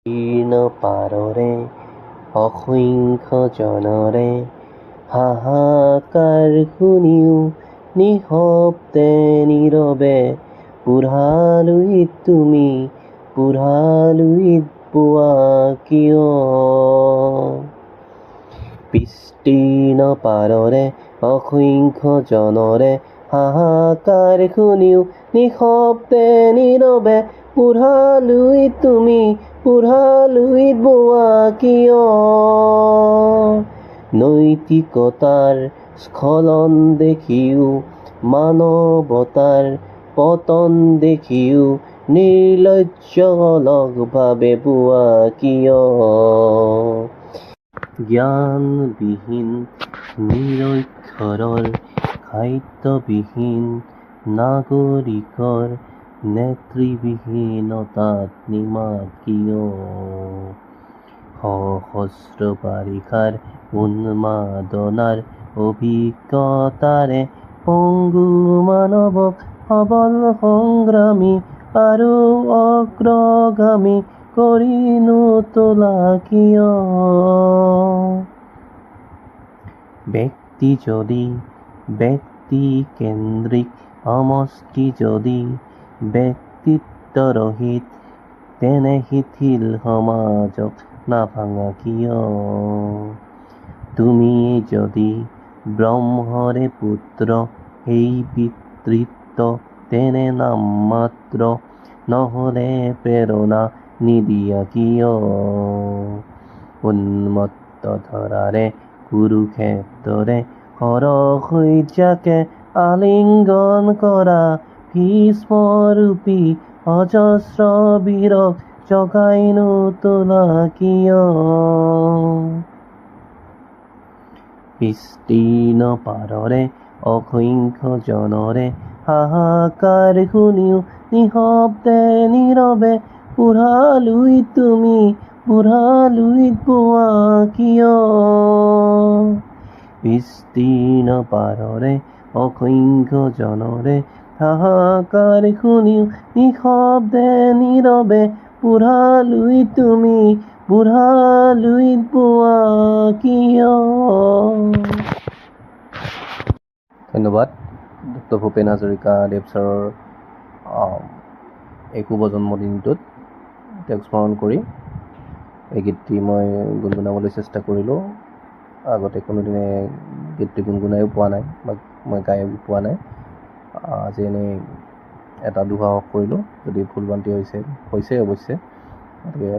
শীৰ্ণ পাৰৰে অসংখ্য জনৰে হাহাকাৰ শুনিও নিশব্দে নীৰৱে পুঢ়ালুইত পোৱা কিয়? বিস্তীৰ্ণ পাৰৰে অসংখ্য জনৰে হাহাকাৰ শুনিও নিশব্দে নীৰৱে পুঢ়ালুইত পোৱা কিয়? নৈতিকতাৰ স্খলন দেখিও মানৱতাৰ পতন দেখিও নিৰ্লজ্জ অলসভাৱে পোৱা কিয়? জ্ঞানবিহীন নিৰক্ষৰৰ খাদ্যবিহীন নাগৰিকৰ নেতৃবিহীনতাত নিমাত কিয়? সহস্ৰ বাৰিষাৰ উন্মাদনাৰ অভিজ্ঞতাৰে পংগু মানৱক সবল সংগ্ৰামী আৰু অগ্ৰগামী কৰি নোতোলা কিয়? ব্যক্তি যদি ব্যক্তিকেন্দ্ৰিক, সমষ্টি যদি ব্যক্তিত্বৰহিত, তেনে শিথিল সমাজক নাভাঙা কিয়? তুমি যদি ব্ৰহ্মৰে পুত্ৰ, সেই পিতৃত্ব তেনে নামমাত্ৰ, নহলে প্ৰেৰণা নিদিয়া কিয়? উন্মত্ত ধাৰাৰে কুৰুক্ষেত্ৰৰে শৰশয্যাকে আলিংগন কৰা ভীষ্মৰূপী অজস্ৰ বীৰক জগাই নোতোলা কিয়? বিস্তীৰ্ণ পাৰৰে অসংখ্য জনৰে হাহাকাৰ শুনিও নিশব্দে নীৰৱে পুঢ়ালুইত পোৱা কিয়? বিস্তীৰ্ণ পাৰৰে অসংখ্য জনৰে হাহাকাৰ শুনিও নিশব্দে নীৰৱে পুঢ়ালুইত পোৱা কিয়? ধন্যবাদ। ডক্টৰ ভূপেন হাজৰিকাদেৱ ছাৰৰ এই শুভ জন্মদিনটোত তেওঁক স্মৰণ কৰি এই গীতটি মই গুণগুণাবলৈ চেষ্টা কৰিলোঁ। আগতে কোনোদিনে গীতটি গুণগুণায়ো পোৱা নাই বা মই গাই পোৱা নাই। আজি এনেই এটা দুভাষক কৰিলোঁ, যদি ভুল ভ্ৰান্তি হৈছে অৱশ্যে, গতিকে এটা